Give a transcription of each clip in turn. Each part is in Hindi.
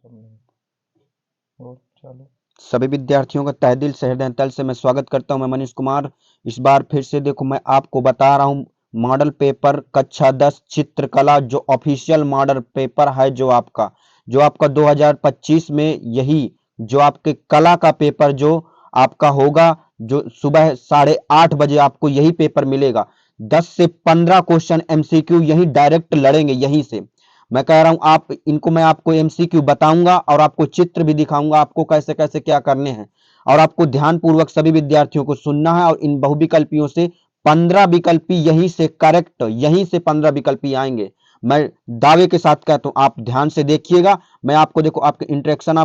और चलो सभी विद्यार्थियों का तहे दिल से हृदय तल से मैं स्वागत करता हूं। मैं मनीष कुमार। इस बार फिर से देखो मैं आपको बता रहा हूं मॉडल पेपर कक्षा 10 चित्रकला जो ऑफिशियल मॉडल पेपर है जो आपका 2025 में यही जो आपके कला का पेपर जो आपका होगा, जो सुबह 8:30 बजे आपको यही पेपर मिलेगा। 10 से 15 क्वेश्चन एमसीक्यू यही डायरेक्ट लड़ेंगे यहीं से। मैं कह रहा हूं मैं आपको एमसीक्यू बताऊंगा और आपको चित्र भी दिखाऊंगा आपको कैसे कैसे क्या करने हैं, और आपको ध्यान पूर्वक सभी विद्यार्थियों को सुनना है। और इन बहुविकल्पियों से 15 विकल्पी यहीं से करेक्ट, यहीं से 15 विकल्पी आएंगे। मैं दावे के साथ कहता हूं, आप ध्यान से देखिएगा। मैं आपको देखो आपके इंटरेक्शन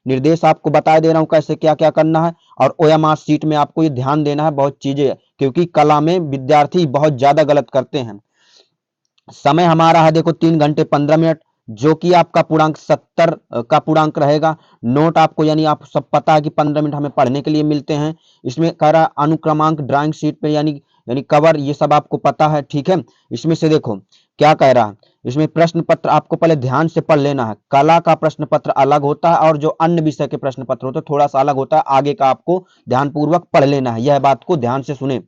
निर्देश आपको बता दे रहा हूं कैसे क्या क्या करना है। और ओएमआर सीट में आपको ये ध्यान देना है बहुत चीजें, क्योंकि कला में विद्यार्थी बहुत ज्यादा गलत करते हैं। समय हमारा है देखो 3 घंटे 15 मिनट, जो कि आपका पूर्णांक 70 का पूर्णांक रहेगा। नोट आपको यानी आप सब पता है कि 15 मिनट हमें पढ़ने के लिए मिलते हैं। इसमें कह रहा अनुक्रमांक ड्राइंग शीट पे यानी यानी कवर, ये सब आपको पता है, ठीक है। इसमें से देखो क्या कह रहा है, इसमें प्रश्न पत्र आपको पहले ध्यान से पढ़ लेना है। कला का प्रश्न पत्र अलग होता है और जो अन्य विषय के प्रश्न पत्र होते हैं थोड़ा सा अलग होता है। आगे का आपको ध्यान पूर्वक पढ़ लेना है, यह बात को ध्यान से सुने।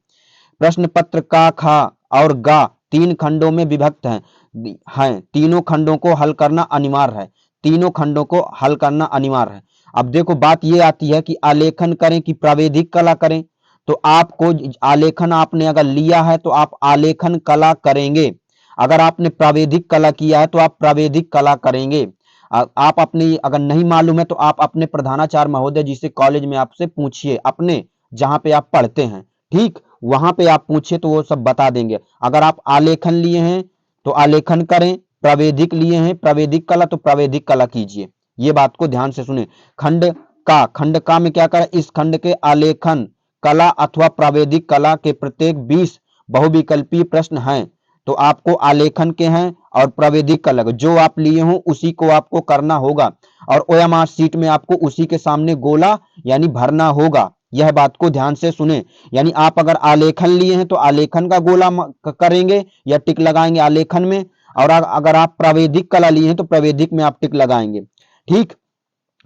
प्रश्न पत्र का, खा और गा 3 खंडों में विभक्त हैं। तीनों खंडों को हल करना अनिवार्य है। तीनों खंडों को हल करना अनिवार्य है। अब देखो बात ये आती है कि आलेखन करें कि प्रावेदिक कला करें। तो आपको आलेखन आपने अगर लिया है तो आप आलेखन कला करेंगे। अगर आपने प्रावेदिक कला किया है तो आप प्रावेदिक कला करेंगे। आप अपनी अगर नहीं मालूम है तो आप अपने प्रधानाचार्य महोदय जी से कॉलेज में आपसे पूछिए, अपने जहां पे आप पढ़ते हैं, ठीक, वहां पे आप पूछिए तो वो सब बता देंगे। अगर आप आलेखन लिए हैं तो आलेखन करें, प्रावेदिक लिए हैं प्रावेदिक कला तो प्रावेदिक कला कीजिए। ये बात को ध्यान से सुने। खंड का में क्या करें, इस खंड के आलेखन कला अथवा प्रावेदिक कला के प्रत्येक 20 बहुविकल्पीय प्रश्न हैं। तो आपको आलेखन के हैं और प्रावेदिक कला जो आप लिए हो उसी को आपको करना होगा। और ओएमआर सीट में आपको उसी के सामने गोला यानी भरना होगा। यह बात को ध्यान से सुने। यानी आप अगर आलेखन लिए हैं तो आलेखन का गोला करेंगे या टिक लगाएंगे आलेखन में, और अगर आप प्रावेदिक कला लिए हैं तो प्रावेदिक में आप टिक लगाएंगे, ठीक।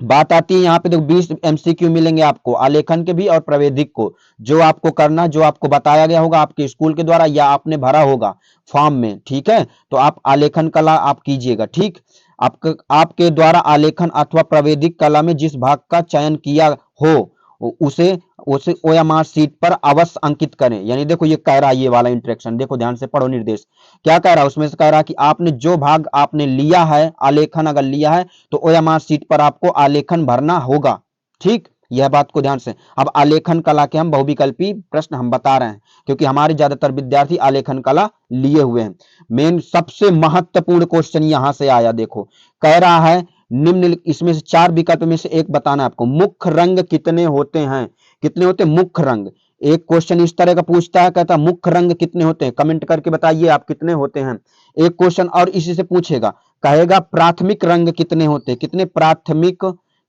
बात आती है यहाँ पे देखो 20 एमसीक्यू मिलेंगे आपको आलेखन के भी और प्रावेदिक को, जो आपको करना, जो आपको बताया गया होगा आपके स्कूल के द्वारा या आपने भरा होगा फॉर्म में, ठीक है। तो आप आलेखन कला आप कीजिएगा, ठीक। आपके द्वारा आलेखन अथवा प्रावेदिक कला में जिस भाग का चयन किया हो उसे उसे ओएमआर सीट पर अवश्य अंकित करें। यानी देखो ये कह रहा है, ये वाला इंटरेक्शन देखो ध्यान से पढ़ो निर्देश क्या कह रहा है। उसमें से कह रहा है कि आपने जो भाग आपने लिया है आलेखन अगर लिया है तो ओएमआर सीट पर आपको आलेखन भरना होगा, ठीक। यह बात को ध्यान से। अब आलेखन कला के हम बहुविकल्पी प्रश्न हम बता रहे हैं क्योंकि हमारे ज्यादातर विद्यार्थी आलेखन कला लिए हुए हैं। मेन सबसे महत्वपूर्ण क्वेश्चन यहां से आया, देखो कह रहा है निम्न इसमें से 4 विकल्प में से एक बताना है आपको। मुख्य रंग कितने होते हैं, कितने होते हैं मुख्य रंग। एक क्वेश्चन इस तरह का पूछता है, कहता मुख्य रंग कितने होते हैं, कमेंट करके बताइए आप कितने होते हैं। एक क्वेश्चन और इसी से पूछेगा, कहेगा प्राथमिक रंग कितने होते हैं, कितने प्राथमिक,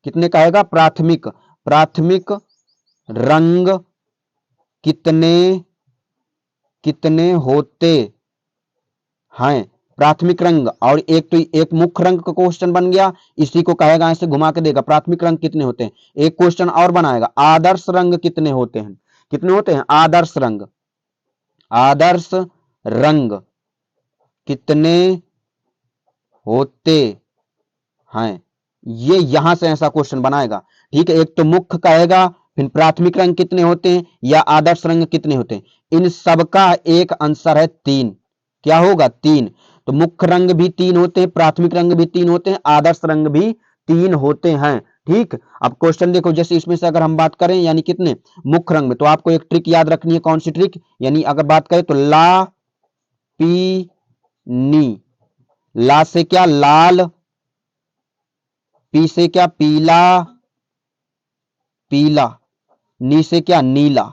कितने कहेगा प्राथमिक, प्राथमिक रंग कितने कितने होते हैं प्राथमिक रंग। और एक तो एक मुख्य रंग का क्वेश्चन बन गया, इसी को कहेगा ऐसे घुमा के देगा प्राथमिक रंग कितने होते हैं। एक क्वेश्चन और बनाएगा आदर्श रंग कितने होते हैं, कितने होते हैं आदर्श रंग, आदर्श रंग कितने होते हैं। ये यहां से ऐसा क्वेश्चन बनाएगा, ठीक है। एक तो मुख्य कहेगा, फिर प्राथमिक रंग कितने होते हैं या आदर्श रंग कितने होते हैं। इन सबका एक आंसर है 3। क्या होगा 3। तो मुख्य रंग भी 3 होते हैं, प्राथमिक रंग भी 3 होते हैं, आदर्श रंग भी 3 होते हैं, ठीक। अब क्वेश्चन देखो, जैसे इसमें से अगर हम बात करें यानी कितने मुख्य रंग में, तो आपको एक ट्रिक याद रखनी है। कौन सी ट्रिक, यानी अगर बात करें तो ला पी नी, ला से क्या लाल, पी से क्या पीला, पीला, नी से क्या नीला,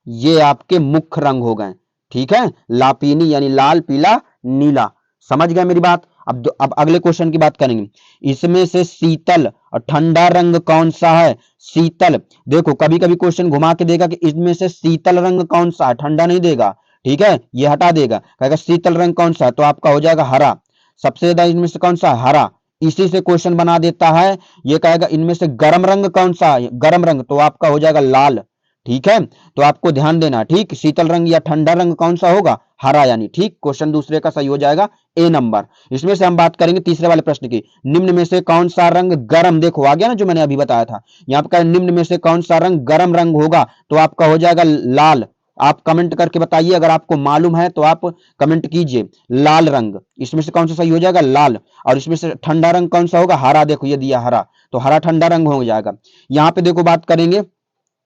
ये आपके मुख्य रंग हो गए, ठीक है। लापीनी यानी लाल पीला नीला, समझ गए मेरी बात। अब अगले क्वेश्चन की बात करेंगे। इसमें से शीतल और ठंडा रंग कौन सा है। शीतल, देखो कभी कभी क्वेश्चन घुमा के देगा कि इसमें से शीतल रंग कौन सा है, ठंडा नहीं देगा, ठीक है, ये हटा देगा, कहेगा शीतल रंग कौन सा है, तो आपका हो जाएगा हरा। सबसे ज्यादा इसमें से कौन सा है हरा। इसी से क्वेश्चन बना देता है। ये कहेगा इनमें से गर्म रंग कौन सा है, गर्म रंग तो आपका हो जाएगा लाल। ठीक है, तो आपको ध्यान देना। ठीक, शीतल रंग या ठंडा रंग कौन सा होगा, हरा यानी। ठीक, क्वेश्चन दूसरे का सही हो जाएगा ए नंबर। इसमें से हम बात करेंगे तीसरे वाले प्रश्न की। निम्न में से कौन सा रंग गर्म, देखो आ गया ना जो मैंने अभी बताया था। यहाँ पे निम्न में से कौन सा रंग गर्म रंग होगा, तो आपका हो जाएगा लाल। आप कमेंट करके बताइए, अगर आपको मालूम है तो आप कमेंट कीजिए। लाल रंग, इसमें से कौन सा सही हो जाएगा, लाल। और इसमें से ठंडा रंग कौन सा होगा, हरा। देखो ये दिया हरा, तो हरा ठंडा रंग हो जाएगा। यहाँ पे देखो बात करेंगे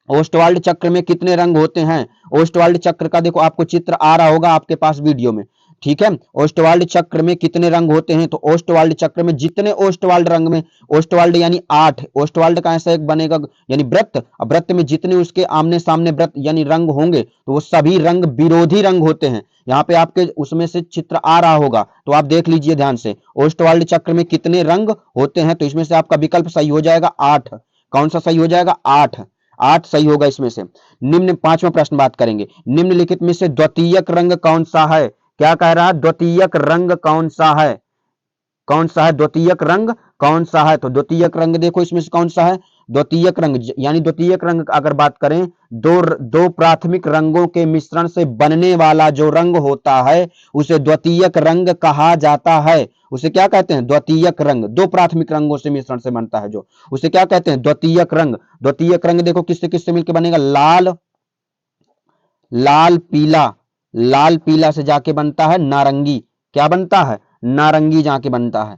ओस्टवाल्ड चक्र में कितने रंग होते हैं। ओस्टवाल्ड चक्र का देखो आपको चित्र आ रहा होगा आपके पास वीडियो में। ठीक है, ओस्टवाल्ड चक्र में कितने रंग होते हैं, तो ओस्टवाल्ड चक्र में जितने ओस्टवाल्ड रंग में, ओस्टवाल्ड यानी 8, ओस्टवाल्ड का ऐसा एक बनेगा यानी वृत्त, वृत्त में जितने उसके आमने सामने वृत्त यानी रंग होंगे तो वो सभी रंग विरोधी रंग होते हैं। यहाँ पे आपके उसमें से चित्र आ रहा होगा तो आप देख लीजिए ध्यान से। ओस्टवाल्ड चक्र में कितने रंग होते हैं, तो इसमें से आपका विकल्प सही हो जाएगा 8। कौन सा सही हो जाएगा, 8। 8 सही होगा इसमें से। निम्न, पांचवा प्रश्न बात करेंगे। निम्नलिखित में से द्वितीयक रंग कौन सा है, क्या कह रहा है, द्वितीयक रंग कौन सा है, कौन सा है द्वितीयक रंग कौन सा है। तो द्वितीयक रंग देखो इसमें से कौन सा है, द्वितीयक रंग यानी द्वितीयक रंग अगर बात करें, दो प्राथमिक रंगों के मिश्रण से बनने वाला जो रंग होता है उसे द्वितीयक रंग कहा जाता है। उसे क्या कहते हैं, द्वितीयक रंग। दो प्राथमिक रंगों से मिश्रण से बनता है जो, उसे क्या कहते हैं, द्वितीयक रंग। द्वितीयक रंग देखो किससे किससे मिलकर बनेगा, लाल, लाल पीला, लाल पीला से जाके बनता है नारंगी। क्या बनता है, नारंगी जाके बनता है,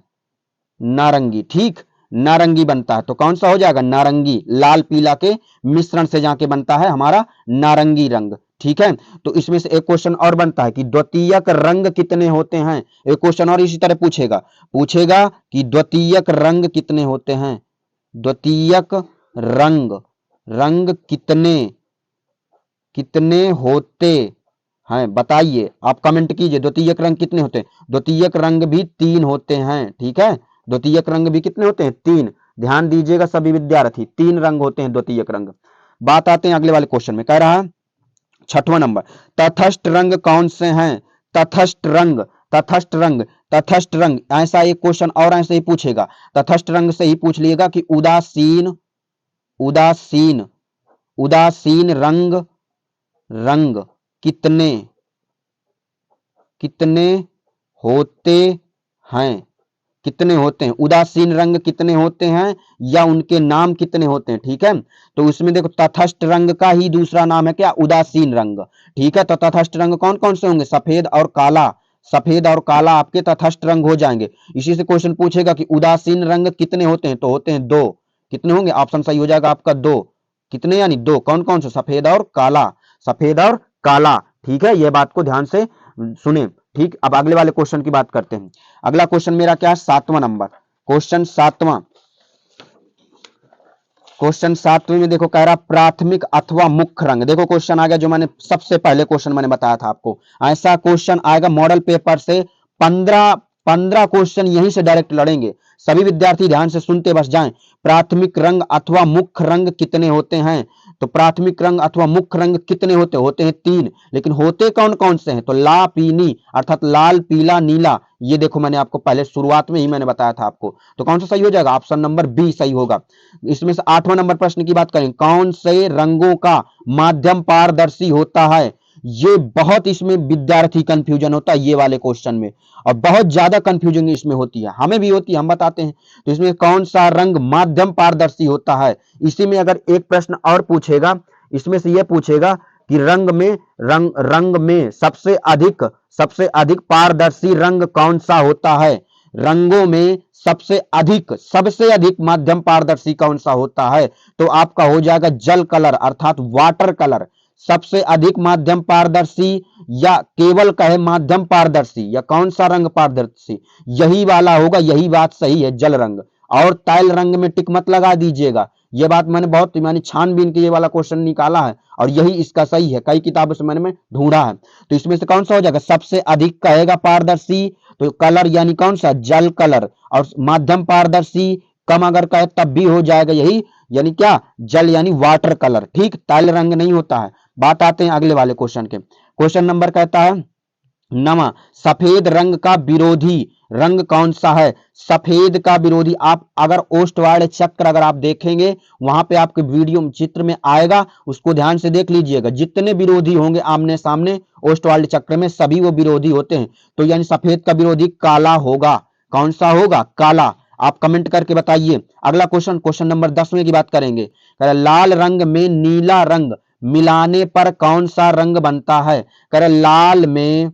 नारंगी। ठीक, नारंगी बनता है, तो कौन सा हो जाएगा, नारंगी। लाल पीला के मिश्रण से जाके बनता है हमारा नारंगी रंग। ठीक है, तो इसमें से एक क्वेश्चन और बनता है कि द्वितीयक रंग कितने होते हैं। एक क्वेश्चन और इसी तरह पूछेगा, पूछेगा कि द्वितीयक रंग कितने होते हैं। द्वितीयक रंग, रंग कितने, कितने होते हैं बताइए, आप कमेंट कीजिए। द्वितीयक रंग कितने होते हैं, द्वितीयक रंग भी 3 होते हैं। ठीक है, द्वितीयक रंग भी कितने होते हैं, 3। ध्यान दीजिएगा सभी विद्यार्थी, 3 रंग होते हैं द्वितीयक रंग। बात आते हैं अगले वाले क्वेश्चन में, कह रहा है 6वां नंबर, तटस्थ रंग कौन से हैं। तटस्थ रंग, तटस्थ रंग, तटस्थ रंग, ऐसा एक क्वेश्चन और ऐसे ही पूछेगा। तटस्थ रंग से ही पूछ लिएगा कि उदासीन, उदासीन, उदासीन रंग, रंग कितने, कितने होते हैं, कितने होते हैं, उदासीन रंग कितने होते हैं या उनके नाम कितने होते हैं। ठीक है, तो उसमें देखो तटस्थ रंग का ही दूसरा नाम है क्या, उदासीन रंग। ठीक है, तो तटस्थ रंग कौन कौन से होंगे, सफेद और काला, सफेद और काला आपके तटस्थ रंग हो जाएंगे। इसी से क्वेश्चन पूछेगा कि उदासीन रंग कितने होते हैं, तो होते हैं 2। कितने होंगे, ऑप्शन सही हो जाएगा आपका 2। कितने यानी 2, कौन कौन से, सफेद और काला, सफेद और काला। ठीक है, यह बात को ध्यान से सुने। ठीक, अब अगले वाले क्वेश्चन की बात करते हैं। अगला क्वेश्चन मेरा क्या है, 7वां नंबर, क्वेश्चन 7वां। क्वेश्चन 7वें में देखो कह रहा प्राथमिक अथवा मुख्य रंग। देखो क्वेश्चन आ गया जो मैंने सबसे पहले क्वेश्चन मैंने बताया था आपको, ऐसा क्वेश्चन आएगा मॉडल पेपर से। 15 क्वेश्चन यहीं से डायरेक्ट लड़ेंगे। सभी विद्यार्थी ध्यान से सुनते बस जाएं। प्राथमिक रंग अथवा मुख्य रंग कितने होते हैं, तो प्राथमिक रंग अथवा मुख्य रंग कितने होते होते हैं 3, लेकिन होते कौन कौन से हैं, तो ला पीनी अर्थात लाल पीला नीला। ये देखो मैंने आपको पहले शुरुआत में ही मैंने बताया था आपको, तो कौन सा सही हो जाएगा, ऑप्शन नंबर बी सही होगा। इसमें से 8वां नंबर प्रश्न की बात करें, कौन से रंगों का माध्यम पारदर्शी होता है। ये बहुत इसमें विद्यार्थी कंफ्यूजन होता है ये वाले क्वेश्चन में, और बहुत ज्यादा कंफ्यूजन इसमें होती है, हमें भी होती है, हम बताते हैं। तो इसमें कौन सा रंग माध्यम पारदर्शी होता है। इसी में अगर एक प्रश्न और पूछेगा, इसमें से यह पूछेगा कि रंग में सबसे अधिक पारदर्शी रंग कौन सा होता है। रंगों में सबसे अधिक माध्यम पारदर्शी कौन सा होता है, तो आपका हो जाएगा जल कलर अर्थात वाटर कलर। सबसे अधिक माध्यम पारदर्शी या केवल कहे माध्यम पारदर्शी या कौन सा रंग पारदर्शी, यही वाला होगा, यही बात सही है, जल रंग। और तैल रंग में टिक मत लगा दीजिएगा, ये बात मैंने छानबीन के ये वाला क्वेश्चन निकाला है और यही इसका सही है, कई किताबों से मैंने ढूंढा है। तो इसमें से कौन सा हो जाएगा, सबसे अधिक कहेगा पारदर्शी तो कलर यानी कौन सा, जल कलर। और माध्यम पारदर्शी कम अगर कहे तब भी हो जाएगा यही, यानी क्या, जल यानी वाटर कलर। ठीक, तैल रंग नहीं होता है। बात आते हैं अगले वाले क्वेश्चन के। क्वेश्चन नंबर कहता है नवा, सफेद रंग का विरोधी रंग कौन सा है? सफेद का विरोधी, आप अगर ओस्टवार्ड चक्र अगर आप देखेंगे वहां पे आपके वीडियो चित्र में आएगा, उसको ध्यान से देख लीजिएगा। जितने विरोधी होंगे आमने सामने ओस्टवार्ड चक्र में सभी वो विरोधी होते हैं। तो यानी सफेद का विरोधी काला होगा। कौन सा होगा? काला। आप कमेंट करके बताइए। अगला क्वेश्चन, क्वेश्चन नंबर 10 में की बात करेंगे। लाल रंग में नीला रंग मिलाने पर कौन सा रंग बनता है? लाल में,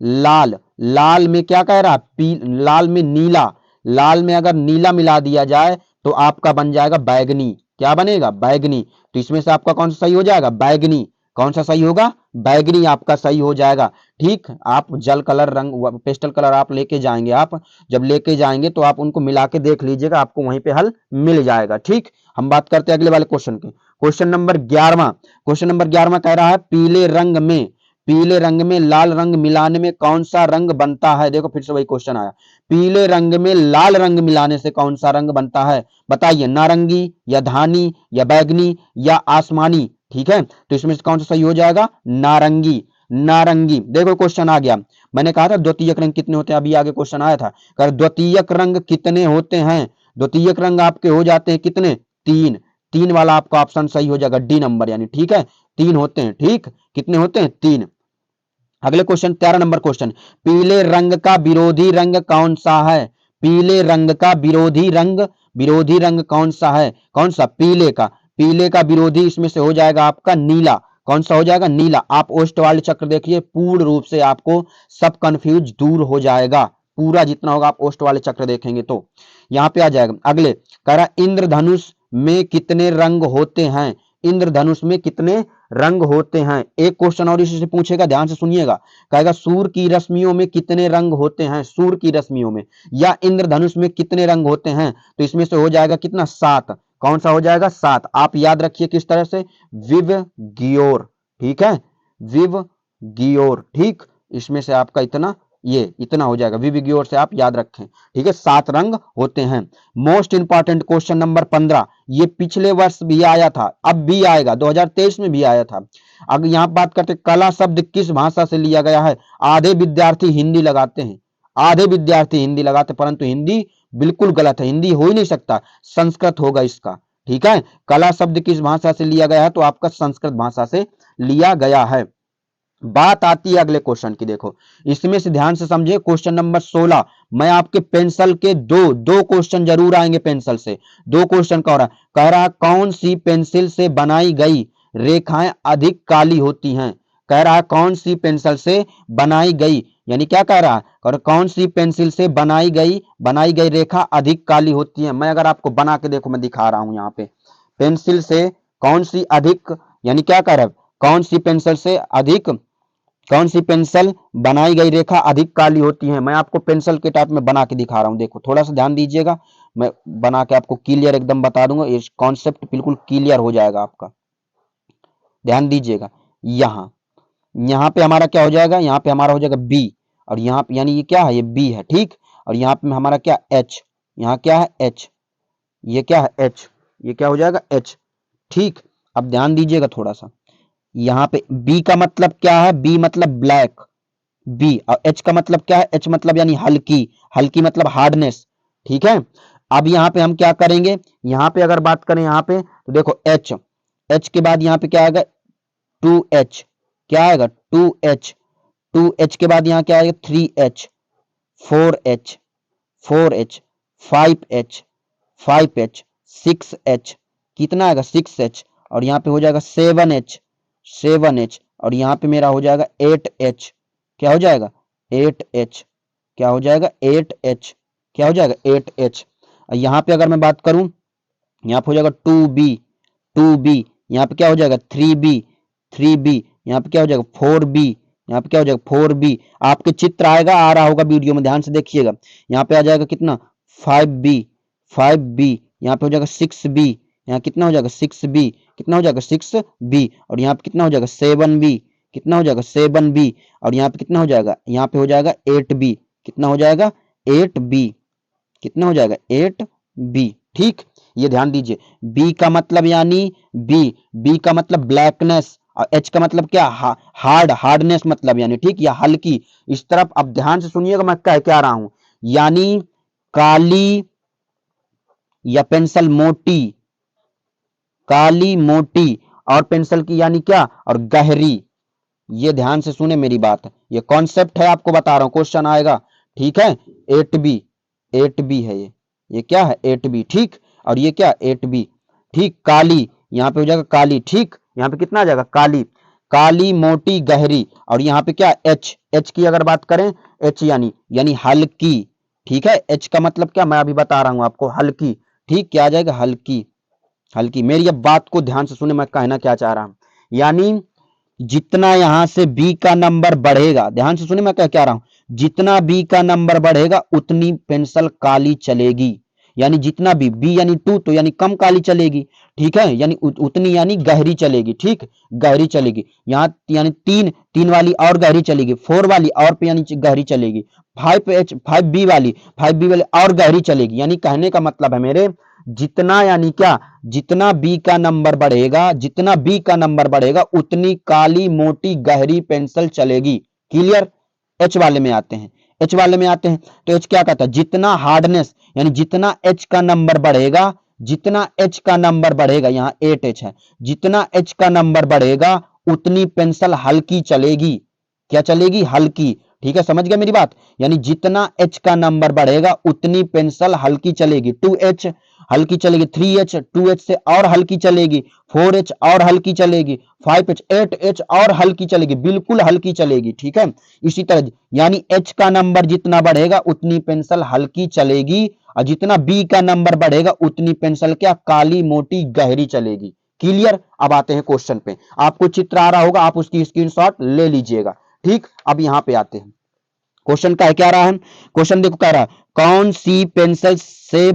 लाल, लाल में क्या कह रहा है? लाल में नीला, लाल में अगर नीला मिला दिया जाए तो आपका बन जाएगा बैगनी। क्या बनेगा? बैगनी। तो इसमें से आपका कौन सा सही हो जाएगा? बैगनी। कौन सा सही होगा? बैगनी आपका सही हो जाएगा। ठीक, आप जल कलर रंग, पेस्टल कलर आप लेके जाएंगे, आप जब लेके जाएंगे तो आप उनको मिला के देख लीजिएगा, आपको वहीं पे हल मिल जाएगा। ठीक, हम बात करते हैं अगले वाले क्वेश्चन की। क्वेश्चन नंबर 11, क्वेश्चन नंबर 11 कह रहा है पीले रंग में, पीले रंग में लाल रंग मिलाने में कौन सा रंग बनता है? देखो फिर से वही क्वेश्चन आया, पीले रंग में लाल रंग मिलाने से कौन सा रंग बनता है? बताइए, नारंगी या धानी या बैगनी या आसमानी? ठीक है, तो इसमें से कौन सा सही हो जाएगा? नारंगी। नारंगी। देखो क्वेश्चन आ गया, मैंने कहा था द्वितीयक रंग कितने होते हैं, अभी आगे क्वेश्चन आया था। कर द्वितीयक रंग कितने होते हैं? द्वितीयक रंग आपके हो जाते हैं कितने? तीन। तीन वाला आपका ऑप्शन सही हो जाएगा, डी नंबर यानी। ठीक है, तीन होते हैं। ठीक, कितने होते हैं? तीन। अगले क्वेश्चन 13 नंबर क्वेश्चन, पीले रंग का विरोधी रंग कौन सा है? पीले रंग का विरोधी रंग, विरोधी रंग कौन सा है? कौन सा? पीले का, पीले का विरोधी इसमें से हो जाएगा आपका नीला। कौन सा हो जाएगा? नीला। आप ओस्टवाल्ड चक्र देखिए, पूर्ण रूप से आपको सब कंफ्यूज दूर हो जाएगा, पूरा जितना होगा आप ओस्टवाल्ड चक्र देखेंगे तो यहाँ पे आ जाएगा। अगले कह रहा इंद्रधनुष में कितने रंग होते हैं? इंद्रधनुष में कितने रंग होते हैं? एक क्वेश्चन और इसी से पूछेगा, ध्यान से सुनिएगा। कहेगा सूर्य की रश्मियों में कितने रंग होते हैं? सूर्य की रश्मियों में या इंद्रधनुष में कितने रंग होते हैं? तो इसमें से हो जाएगा कितना? 7। कौन सा हो जाएगा? 7। आप याद रखिए किस तरह से, विव गियोर। ठीक है, विव गियोर। ठीक, इसमें से आपका इतना, ये इतना हो जाएगा, विव गियोर से आप याद रखें। ठीक है, 7 रंग होते हैं। मोस्ट इंपॉर्टेंट क्वेश्चन नंबर 15, ये पिछले वर्ष भी आया था, अब भी आएगा, 2023 में भी आया था। अगर यहाँ बात करते कला शब्द किस भाषा से लिया गया है? आधे विद्यार्थी हिंदी लगाते हैं, आधे विद्यार्थी हिंदी लगाते, परंतु हिंदी बिल्कुल गलत है, हिंदी हो ही नहीं सकता, संस्कृत होगा इसका। ठीक है, कला शब्द किस भाषा से लिया गया है? तो आपका संस्कृत भाषा से लिया गया है। बात आती है अगले क्वेश्चन की, देखो इसमें से ध्यान से समझिए, क्वेश्चन नंबर 16। मैं आपके पेंसिल के दो दो क्वेश्चन जरूर आएंगे, पेंसिल से दो क्वेश्चन कह रहा कौन सी पेंसिल से बनाई गई रेखाएं अधिक काली होती हैं? कह रहा है कौन सी पेंसिल से बनाई गई, यानी क्या कह रहा है? और कौन सी पेंसिल से बनाई गई रेखा अधिक काली होती है? मैं अगर आपको बना के देखो, मैं दिखा रहा हूं यहाँ पे, पेंसिल से कौन सी अधिक, यानी क्या कह रहा है, कौन सी पेंसिल से अधिक, कौन सी पेंसिल बनाई गई रेखा अधिक काली होती है? मैं आपको पेंसिल के टाइप में बना के दिखा रहा हूं, देखो थोड़ा सा ध्यान दीजिएगा, मैं बना के आपको क्लियर एकदम बता दूंगा, ये कॉन्सेप्ट बिल्कुल क्लियर हो जाएगा आपका। ध्यान दीजिएगा, यहाँ यहाँ पे हमारा क्या हो जाएगा? यहाँ पे हमारा हो जाएगा बी, और यहाँ पे यानी ये क्या है? ये बी है। ठीक, और यहाँ पे हमारा क्या? एच। यहाँ क्या है? एच। ये क्या है? एच। ये क्या हो जाएगा? एच। ठीक, अब ध्यान दीजिएगा थोड़ा सा, यहाँ पे बी का मतलब क्या है? बी मतलब ब्लैक, बी। और एच का मतलब क्या है? एच मतलब यानी हल्की, हल्की मतलब हार्डनेस। ठीक है, अब यहाँ पे हम क्या करेंगे? यहाँ पे अगर बात करें यहाँ पे तो देखो एच, एच के बाद यहाँ पे क्या आएगा? 2H। क्या आएगा? 2H। 2H के बाद यहाँ क्या आएगा? 3H, 4H, 4H, 5H, 5H, 6H। कितना आएगा? 6H। और यहाँ पे हो जाएगा 7H, 7H। और यहाँ पे मेरा हो जाएगा 8H। क्या हो जाएगा? 8H। क्या हो जाएगा? 8H। क्या हो जाएगा? 8H। और यहाँ पे अगर मैं बात करूं, यहाँ पे हो जाएगा 2B, 2B। यहाँ पे क्या हो जाएगा? 3B, 3B। यहाँ पे क्या हो जाएगा? 4B। यहाँ पे क्या हो जाएगा? 4B। आपके चित्र आएगा, आ रहा होगा वीडियो में, ध्यान से देखिएगा। यहाँ पे आ जाएगा कितना? 5B, 5B। यहाँ पे हो जाएगा 6B। यहाँ कितना हो जाएगा? 6B। कितना हो जाएगा? 6B। और यहाँ पे कितना हो जाएगा? 7B। कितना हो जाएगा? 7B। और यहाँ पे कितना हो जाएगा? यहाँ पे हो जाएगा 8B। कितना हो जाएगा? 8B। कितना हो जाएगा? 8B। ठीक, ये ध्यान दीजिए, बी का मतलब यानी बी, बी का मतलब ब्लैकनेस, और एच का मतलब क्या, हार्डनेस मतलब यानी, ठीक, या हल्की। इस तरफ अब ध्यान से सुनिएगा मैं कह क्या रहा हूं, यानी काली या पेंसिल मोटी, काली मोटी, और पेंसिल की यानी क्या, और गहरी। ये ध्यान से सुने मेरी बात, ये कॉन्सेप्ट है, आपको बता रहा हूं, क्वेश्चन आएगा, ठीक है। 8B, 8B है ये क्या है, 8B, ठीक। और ये क्या, 8B, ठीक। काली, यहाँ पे हो जाएगा काली, ठीक। यहाँ पे कितना आ जाएगा, काली, काली मोटी गहरी। और यहाँ पे क्या, एच, एच की अगर बात करें, एच यानी हल्की, ठीक है। एच का मतलब क्या, मैं अभी बता रहा हूं आपको, हल्की, ठीक। क्या आ जाएगा, हल्की, हल्की। मेरी अब बात को ध्यान से सुने, मैं कहना क्या चाह रहा हूं, यानी जितना यहां से बी का नंबर बढ़ेगा, ध्यान से सुनिए मैं क्या कह रहा हूं, जितना बी का नंबर बढ़ेगा उतनी पेंसिल काली चलेगी। यानी जितना बी यानी 2, तो यानी कम काली चलेगी, ठीक है। यानी उतनी यानी गहरी चलेगी, ठीक, गहरी चलेगी। यहां यानी 3 वाली और गहरी चलेगी, 4 वाली और पे यानी गहरी चलेगी, 5B वाली और गहरी चलेगी। यानी कहने का मतलब है मेरे, जितना यानी क्या, जितना बी का नंबर बढ़ेगा, जितना बी का नंबर बढ़ेगा उतनी काली मोटी गहरी पेंसिल चलेगी। क्लियर। एच वाले में आते हैं, एच वाले में आते हैं, तो एच क्या कहता है, जितना हार्डनेस, यानी जितना एच का नंबर बढ़ेगा, जितना एच का नंबर बढ़ेगा, यहां 8H है, जितना एच का नंबर बढ़ेगा उतनी पेंसिल हल्की चलेगी। क्या चलेगी, हल्की, ठीक है। समझ गया मेरी बात, यानी जितना एच का नंबर बढ़ेगा उतनी पेंसिल हल्की चलेगी। 2H हल्की चलेगी, 3H 2H से और हल्की चलेगी, 4H और हल्की चलेगी, 5H 8H और हल्की चलेगी, बिल्कुल हल्की चलेगी, ठीक है। इसी तरह यानी H का नंबर जितना बढ़ेगा उतनी पेंसिल हल्की चलेगी, और जितना B का नंबर बढ़ेगा उतनी पेंसिल क्या, काली मोटी गहरी चलेगी। क्लियर। अब आते हैं क्वेश्चन पे, आपको चित्र आ रहा होगा, आप उसकी स्क्रीनशॉट ले लीजिएगा, ठीक। अब यहां पे आते हैं, क्वेश्चन का क्या रहा है, क्वेश्चन देखो, कह रहा है कौन सी पेंसिल से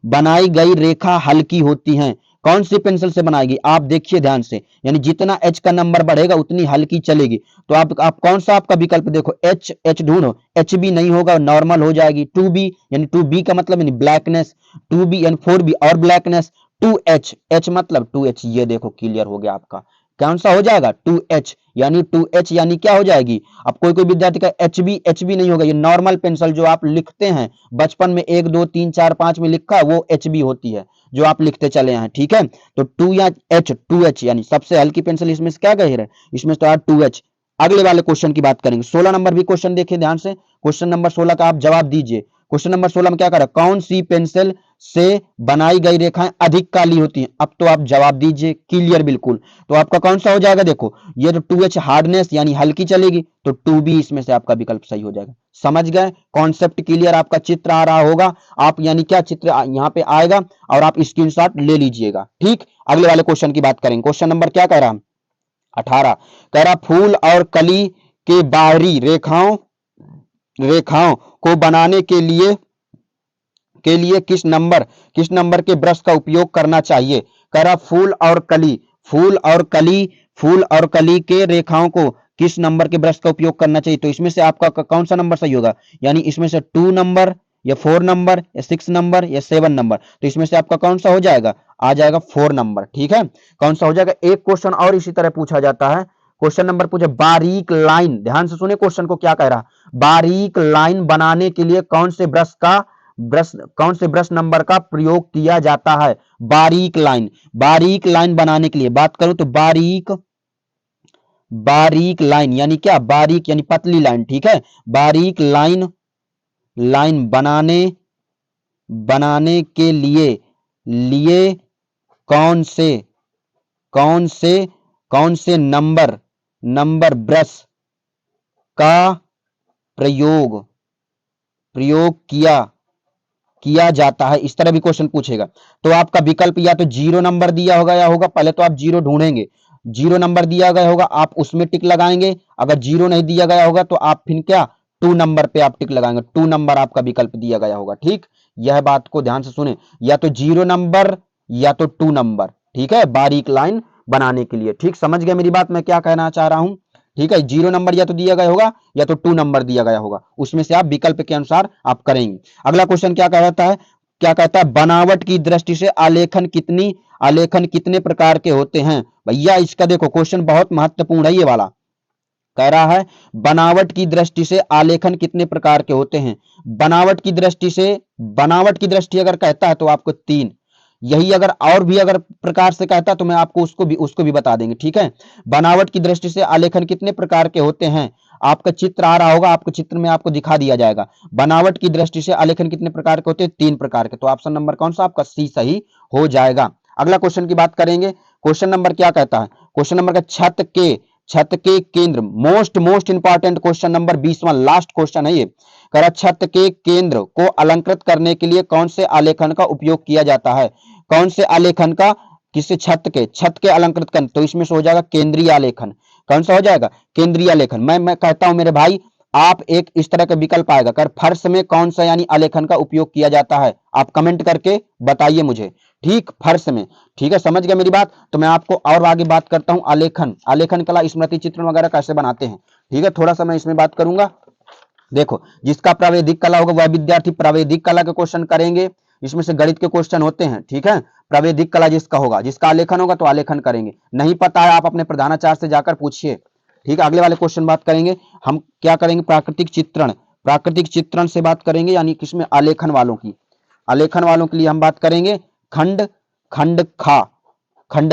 बनाई गई रेखा हल्की होती है। कौन सी पेंसिल से बनाएगी, आप देखिए ध्यान से, यानी जितना एच का नंबर बढ़ेगा उतनी हल्की चलेगी। तो आप कौन सा आपका विकल्प देखो, एच, एच ढूंढो, एच बी नहीं होगा, नॉर्मल हो जाएगी। 2B यानी 2B का मतलब यानी ब्लैकनेस, 2B यानी 4B और ब्लैकनेस, 2H, एच मतलब 2H, ये देखो क्लियर हो गया आपका, कौन सा हो जाएगा, 2H, यानी 2H यानी क्या हो जाएगी। अब कोई विद्यार्थी का एच बी नहीं होगा, ये नॉर्मल पेंसिल जो आप लिखते हैं बचपन में 1 2 3 4 5 में लिखा है वो एच बी होती है, जो आप लिखते चले हैं, ठीक है। तो 2 या एच, 2H यानी सबसे हल्की पेंसिल, इसमें से क्या कह रहे हैं, इसमें तो 2H। अगले वाले क्वेश्चन की बात करेंगे, 16 नंबर भी क्वेश्चन देखिए ध्यान से, क्वेश्चन नंबर 16 का आप जवाब दीजिए। क्वेश्चन नंबर 16 में क्या कर रहा है, कौन सी पेंसिल से बनाई गई रेखाएं अधिक काली होती हैं। अब तो आप जवाब दीजिए, क्लियर बिल्कुल। तो आपका कौन सा हो जाएगा, देखो ये तो 2H हार्डनेस यानी हल्की चलेगी, तो 2B इसमें से आपका विकल्प सही हो जाएगा। समझ गए, कॉन्सेप्ट क्लियर, आपका चित्र आ रहा होगा, आप यानी क्या चित्र यहाँ पे आएगा और आप स्क्रीनशॉट ले लीजिएगा, ठीक। अगले वाले क्वेश्चन की बात करेंगे, क्वेश्चन नंबर क्या कह रहा, 18 कह रहा फूल और कली के बाहरी रेखाओं रेखाओं को बनाने के लिए किस नंबर के ब्रश का उपयोग करना चाहिए। कह रहा फूल और कली के रेखाओं को किस नंबर के ब्रश का उपयोग करना चाहिए। तो इसमें से आपका कौन सा नंबर सही होगा, यानी इसमें से 2 नंबर या 4 नंबर या 6 नंबर या 7 नंबर, तो इसमें से आपका कौन सा हो जाएगा, आ जाएगा 4 नंबर, ठीक है। कौन सा हो जाएगा। एक क्वेश्चन और इसी तरह पूछा जाता है, क्वेश्चन नंबर पूछे बारीक लाइन, ध्यान से सुने क्वेश्चन को क्या कह रहा, बारीक लाइन बनाने के लिए कौन से ब्रश नंबर का प्रयोग किया जाता है। बारीक लाइन बनाने के लिए बात करूं तो बारीक लाइन यानी क्या, बारीक यानी पतली लाइन, ठीक है। बारीक लाइन बनाने के लिए कौन से कौन से कौन से नंबर ब्रश का प्रयोग किया जाता है। इस तरह भी क्वेश्चन पूछेगा, तो आपका विकल्प या तो 0 नंबर दिया होगा या होगा, पहले तो आप 0 ढूंढेंगे, 0 नंबर दिया गया होगा आप उसमें टिक लगाएंगे, अगर 0 नहीं दिया गया होगा तो आप फिर क्या 2 नंबर पे आप टिक लगाएंगे, 2 नंबर आपका विकल्प दिया गया होगा, ठीक। यह बात को ध्यान से सुने, या तो 0 नंबर या तो 2 नंबर, ठीक है, बारीक लाइन बनाने के लिए, ठीक। समझ गए मेरी बात, मैं क्या कहना चाह रहा हूं, ठीक है। 0 नंबर या तो दिया गया होगा या तो 2 नंबर दिया गया होगा, उसमें से आप विकल्प के अनुसार आप करेंगे। अगला क्वेश्चन क्या कहता है, क्या कहता है, बनावट की दृष्टि से आलेखन कितने प्रकार के होते हैं। भैया इसका देखो क्वेश्चन बहुत महत्वपूर्ण है ये वाला, कह रहा है बनावट की दृष्टि से आलेखन कितने प्रकार के होते हैं। बनावट की दृष्टि अगर कहता है तो आपको तीन, यही अगर और भी अगर प्रकार से कहता तो मैं आपको उसको भी बता देंगे, ठीक है। बनावट की दृष्टि से आलेखन कितने प्रकार के होते हैं, आपका चित्र आ रहा होगा, आपको चित्र में आपको दिखा दिया जाएगा। बनावट की दृष्टि से आलेखन कितने प्रकार के होते हैं, तीन प्रकार के। तो ऑप्शन नंबर कौन सा आपका सी सही हो जाएगा। अगला क्वेश्चन की बात करेंगे। क्वेश्चन नंबर क्या कहता है, क्वेश्चन नंबर का छत के केंद्र, मोस्ट इंपॉर्टेंट क्वेश्चन नंबर 20वां लास्ट क्वेश्चन है ये। कह छत के केंद्र को अलंकृत करने के लिए कौन से आलेखन का उपयोग किया जाता है। कौन से आलेखन का, किसी छत के अलंकृत करने, तो इसमें से हो जाएगा केंद्रीय आलेखन। कौन सा हो जाएगा, केंद्रीय आलेखन। मैं कहता हूं मेरे भाई, आप एक इस तरह का विकल्प आएगा, कर फर्श में कौन सा यानी आलेखन का उपयोग किया जाता है, आप कमेंट करके बताइए मुझे, ठीक, फर्श में। ठीक है, समझ गया मेरी बात। तो मैं आपको और आगे बात करता हूं, आलेखन कला, स्मृति चित्रण वगैरह कैसे बनाते हैं। ठीक है, थोड़ा सा मैं इसमें बात करूंगा। देखो, जिसका प्रावैधिक कला होगा वह विद्यार्थी प्रावैधिक कला के क्वेश्चन करेंगे, इसमें से गणित के क्वेश्चन होते हैं। ठीक है, प्रावैधिक कला जिसका होगा, जिसका आलेखन होगा तो आलेखन करेंगे, नहीं पता है आप अपने प्रधानाचार्य से जाकर पूछिए। ठीक है, अगले वाले क्वेश्चन बात करेंगे, हम क्या करेंगे, प्राकृतिक चित्रण से बात करेंगे, यानी किसमें, आलेखन वालों के लिए हम बात करेंगे खंड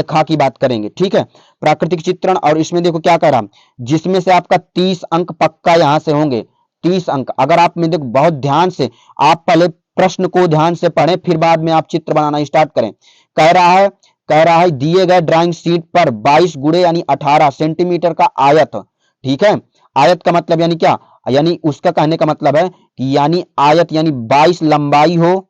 खा की बात करेंगे। ठीक है, प्राकृतिक चित्रण, और इसमें देखो क्या कह रहा, जिसमें से आपका 30 अंक पक्का यहां से होंगे, 30 अंक। अगर आप में देखो बहुत ध्यान से, आप पहले प्रश्न को ध्यान से पढ़ें, फिर बाद में आप चित्र बनाना स्टार्ट करें। कह रहा है दिए गए ड्राइंग शीट पर 22 गुणे यानी 18 सेंटीमीटर का आयत। ठीक है, आयत का मतलब यानी क्या, यानी उसका कहने का मतलब है कि यानी आयत यानी 22 लंबाई हो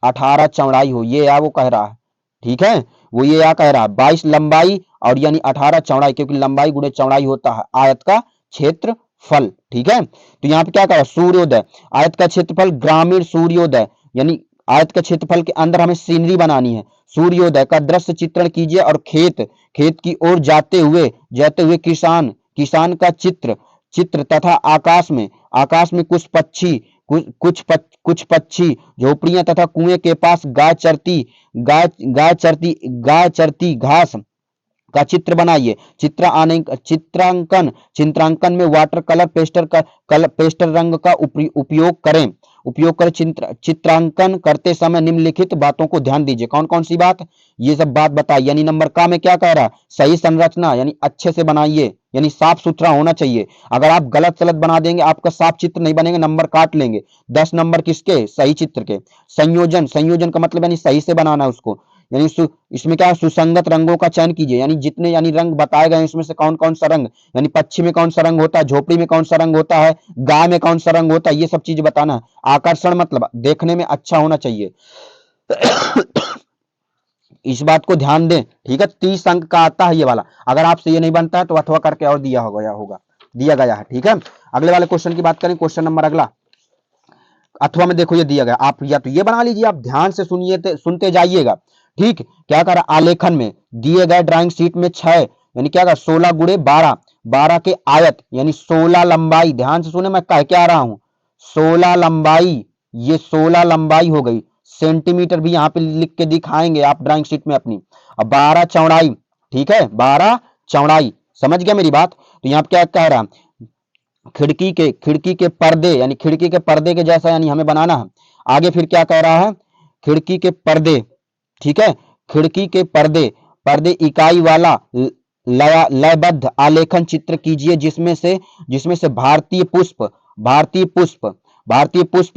18 चौड़ाई हो, ये या वो कह रहा है। ठीक है, वो ये या कह रहा है 22 लंबाई और यानी 18 चौड़ाई, क्योंकि लंबाई गुणे चौड़ाई होता है आयत का क्षेत्रफल। ठीक है, तो यहाँ पे क्या कह रहा है, सूर्योदय, आयत का क्षेत्रफल ग्रामीण सूर्योदय, यानी आयत के क्षेत्रफल के अंदर हमें सीनरी बनानी है। सूर्योदय का दृश्य चित्रण कीजिए और खेत की ओर जाते हुए किसान का चित्र तथा आकाश में कुछ पक्षी झोपड़ियां तथा कुएं के पास गाय चरती घास का चित्र बनाइए। चित्रांकन में वाटर कलर पेस्टर रंग का उपयोग कर चित्रांकन करते समय निम्नलिखित बातों को ध्यान दीजिए। कौन कौन सी बात, ये सब बात बताइए। यानी नंबर का में क्या कह रहा है, सही संरचना, यानी अच्छे से बनाइए, यानी साफ सुथरा होना चाहिए। अगर आप गलत सलत बना देंगे, आपका साफ चित्र नहीं बनेगा, नंबर काट लेंगे। 10 नंबर किसके, सही चित्र के। संयोजन का मतलब यानी सही से बनाना उसको, यानी इसमें क्या है, सुसंगत रंगों का चयन कीजिए, यानी जितने यानी रंग बताए गए इसमें से कौन कौन सा रंग, यानी पक्षी में कौन सा रंग होता है, झोपड़ी में कौन सा रंग होता है, गाय में कौन सा रंग होता है, ये सब चीज बताना है। आकर्षण मतलब देखने में अच्छा होना चाहिए। इस बात को ध्यान दें। ठीक है, 30 अंक का आता है ये वाला, अगर आपसे ये नहीं बनता है तो अथवा करके और दिया गया है। ठीक है, अगले वाले क्वेश्चन की बात करें, क्वेश्चन नंबर अगला अथवा में देखो ये दिया गया, आप या तो ये बना लीजिए, आप ध्यान से सुनते जाइएगा। ठीक, क्या कर आलेखन में दिए गए ड्राइंग शीट में 6 यानी क्या कर 16 गुणे 12 के आयत यानी 16 लंबाई, ध्यान से सुने मैं कह के आ रहा हूं, 16 लंबाई, ये 16 लंबाई हो गई, सेंटीमीटर भी यहाँ पे लिख के दिखाएंगे आप ड्राइंग शीट में अपनी, और 12 चौड़ाई। ठीक है, 12 चौड़ाई, समझ गया मेरी बात। तो यहाँ पे क्या कह रहा, खिड़की के पर्दे, यानी खिड़की के पर्दे के जैसा यानी हमें बनाना है। आगे फिर क्या कह रहा है, खिड़की के पर्दे, ठीक है, खिड़की के पर्दे इकाई वाला लयबद्ध आलेखन चित्र कीजिए, जिसमें से भारतीय पुष्प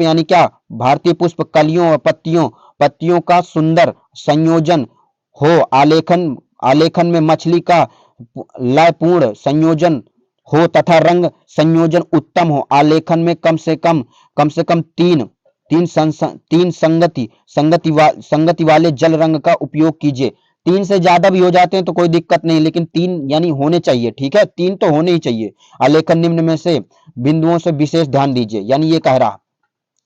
यानी क्या, भारतीय पुष्प कलियों और पत्तियों का सुंदर संयोजन हो, आलेखन में मछली का लयपूर्ण संयोजन हो तथा रंग संयोजन उत्तम हो। आलेखन में कम से कम तीन संगति वाले जल रंग का उपयोग कीजिए। 3 से ज्यादा भी हो जाते हैं तो कोई दिक्कत नहीं, लेकिन 3 यानी होने चाहिए। ठीक है, 3 तो होने ही चाहिए। आलेखन निम्न में से बिंदुओं से विशेष ध्यान दीजिए, यानी ये कह रहा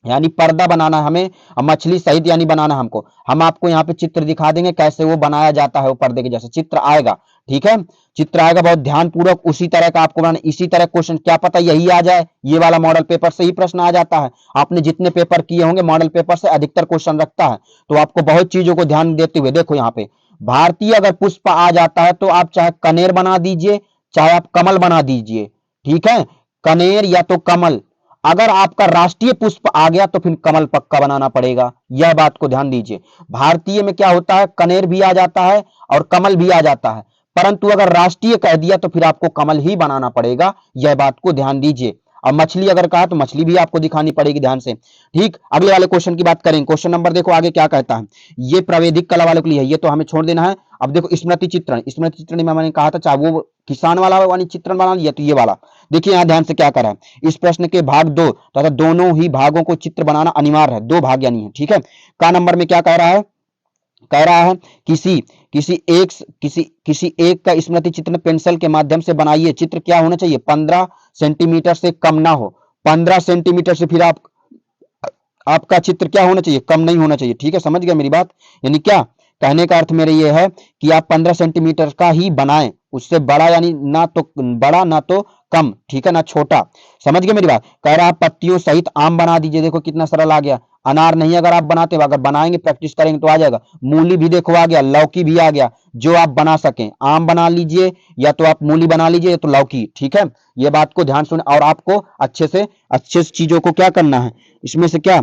यानी पर्दा बनाना है हमें, और मछली सहित यानी बनाना है हमको। हम आपको यहाँ पे चित्र दिखा देंगे कैसे वो बनाया जाता है, वो पर्दे के जैसे चित्र आएगा। ठीक है, चित्र आएगा, बहुत ध्यानपूर्वक उसी तरह का आपको बनाना। इसी तरह क्वेश्चन, क्या पता यही आ जाए, ये वाला मॉडल पेपर से ही प्रश्न आ जाता है। आपने जितने पेपर किए होंगे मॉडल पेपर से अधिकतर क्वेश्चन रखता है, तो आपको बहुत चीजों को ध्यान देते हुए देखो यहाँ पे भारतीय अगर पुष्प आ जाता है तो आप चाहे कनेर बना दीजिए, चाहे आप कमल बना दीजिए। ठीक है, कनेर या तो कमल। अगर आपका राष्ट्रीय पुष्प आ गया तो फिर कमल पक्का बनाना पड़ेगा, यह बात को ध्यान दीजिए। भारतीय में क्या होता है, कनेर भी आ जाता है और कमल भी आ जाता है, परंतु अगर राष्ट्रीय कह दिया तो फिर आपको कमल ही बनाना पड़ेगा, यह बात को ध्यान दीजिए। अब मछली अगर कहा तो मछली भी आपको दिखानी पड़ेगी ध्यान से। ठीक, अगले वाले क्वेश्चन की बात करें। क्वेश्चन नंबर देखो आगे क्या कहता है, ये प्रावैधिक कला वालों के लिए है, ये तो हमें छोड़ देना है। अब देखो स्मृति चित्रण, स्मृति चित्रण में मैंने कहा था चाहे वो किसान वाला वाली चित्रण बना लिया तो ये वाला देखिए यहाँ ध्यान से क्या करा है। इस प्रश्न के भाग दो तथा दोनों ही भागों को चित्र बनाना अनिवार्य है, दो भाग यानी है। ठीक है, का नंबर में क्या कह रहा है, कह रहा है किसी किसी एक का स्मृति चित्र पेंसिल के माध्यम से बनाइए। चित्र क्या होना चाहिए, 15 सेंटीमीटर से कम ना हो। 15 सेंटीमीटर से फिर आपका चित्र क्या होना चाहिए, कम नहीं होना चाहिए। ठीक है, समझ गया मेरी बात। यानी क्या कहने का अर्थ मेरे ये है कि आप 15 सेंटीमीटर का ही बनाएं, उससे बड़ा यानी ना तो बड़ा ना तो कम, ठीक है ना छोटा। समझ गए मेरी बात। कह रहा है पत्तियों सहित आम बना दीजिए, देखो कितना सरल आ गया। अनार नहीं अगर आप बनाते हो, अगर बनाएंगे प्रैक्टिस करेंगे तो आ जाएगा। मूली भी देखो आ गया, लौकी भी आ गया, जो आप बना सकें। आम बना लीजिए या तो आप मूली बना लीजिए या तो लौकी। ठीक है, ये बात को ध्यान सुन, और आपको अच्छे से चीजों को क्या करना है, इसमें से क्या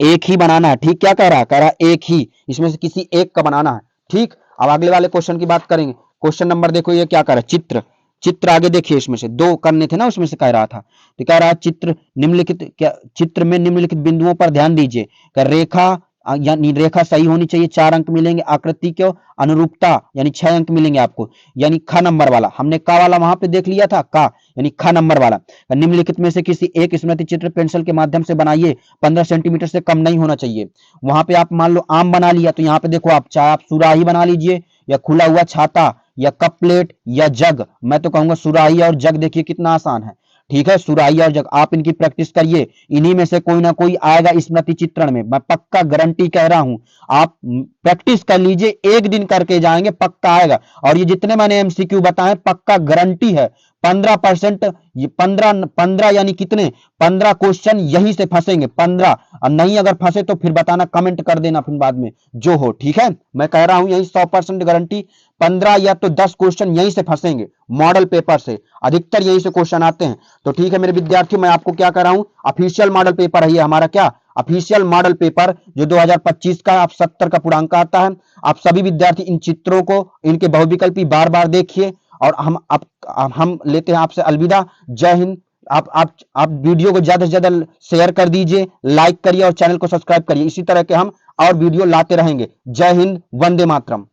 एक ही बनाना है। ठीक, क्या कह रहा है एक ही, इसमें से किसी एक का बनाना है। ठीक, अब अगले वाले क्वेश्चन की बात करेंगे। क्वेश्चन नंबर देखो ये क्या कर रहा है, चित्र चित्र आगे देखिए, इसमें से दो करने थे ना, उसमें से कह रहा था, तो कह रहा है चित्र निम्नलिखित, क्या चित्र में निम्नलिखित बिंदुओं पर ध्यान दीजिए। रेखा यानी रेखा सही होनी चाहिए, 4 अंक मिलेंगे। आकृति को अनुरूपता यानी 6 अंक मिलेंगे आपको, यानी ख नंबर वाला। हमने का वाला वहां पे देख लिया था, का यानी ख नंबर वाला। निम्नलिखित में से किसी एक स्मृति चित्र पेंसिल के माध्यम से बनाइए, 15 सेंटीमीटर से कम नहीं होना चाहिए। वहां पे आप मान लो आम बना लिया, तो यहाँ पे देखो आप चाहे आप सुराही बना लीजिए या खुला हुआ छाता या कप प्लेट या जग। मैं तो कहूंगा सुराही और जग, देखिए कितना आसान है। ठीक है, सुराही और जग आप इनकी प्रैक्टिस करिए, इन्हीं में से कोई ना कोई आएगा स्मृति चित्रण में, मैं पक्का गारंटी कह रहा हूं। आप प्रैक्टिस कर लीजिए, एक दिन करके जाएंगे पक्का आएगा। और ये जितने मैंने एमसीक्यू बताए पक्का गारंटी है, 15%, ये 15 यानी कितने, 15 क्वेश्चन यहीं से फंसेंगे, 15। और नहीं अगर फंसे तो फिर बताना, कमेंट कर देना फिर बाद में जो हो। ठीक है, मैं कह रहा हूं यही 100% गारंटी, 15 या तो 10 क्वेश्चन यहीं से फंसेंगे, मॉडल पेपर से अधिकतर यहीं से क्वेश्चन आते हैं। तो ठीक है मेरे विद्यार्थियों, मैं आपको क्या कर रहा हूं, ऑफिशियल मॉडल पेपर है ये हमारा, क्या ऑफिशियल मॉडल पेपर जो 2025 का, आप 70 का पूर्णांक आता है। आप सभी विद्यार्थी इन चित्रों को, इनके बहुविकल्पी बार बार देखिए। और हम लेते हैं आपसे अलविदा, जय हिंद। आप वीडियो को ज्यादा से ज्यादा शेयर कर दीजिए, लाइक करिए और चैनल को सब्सक्राइब करिए। इसी तरह के हम और वीडियो लाते रहेंगे। जय हिंद, वंदे मातरम।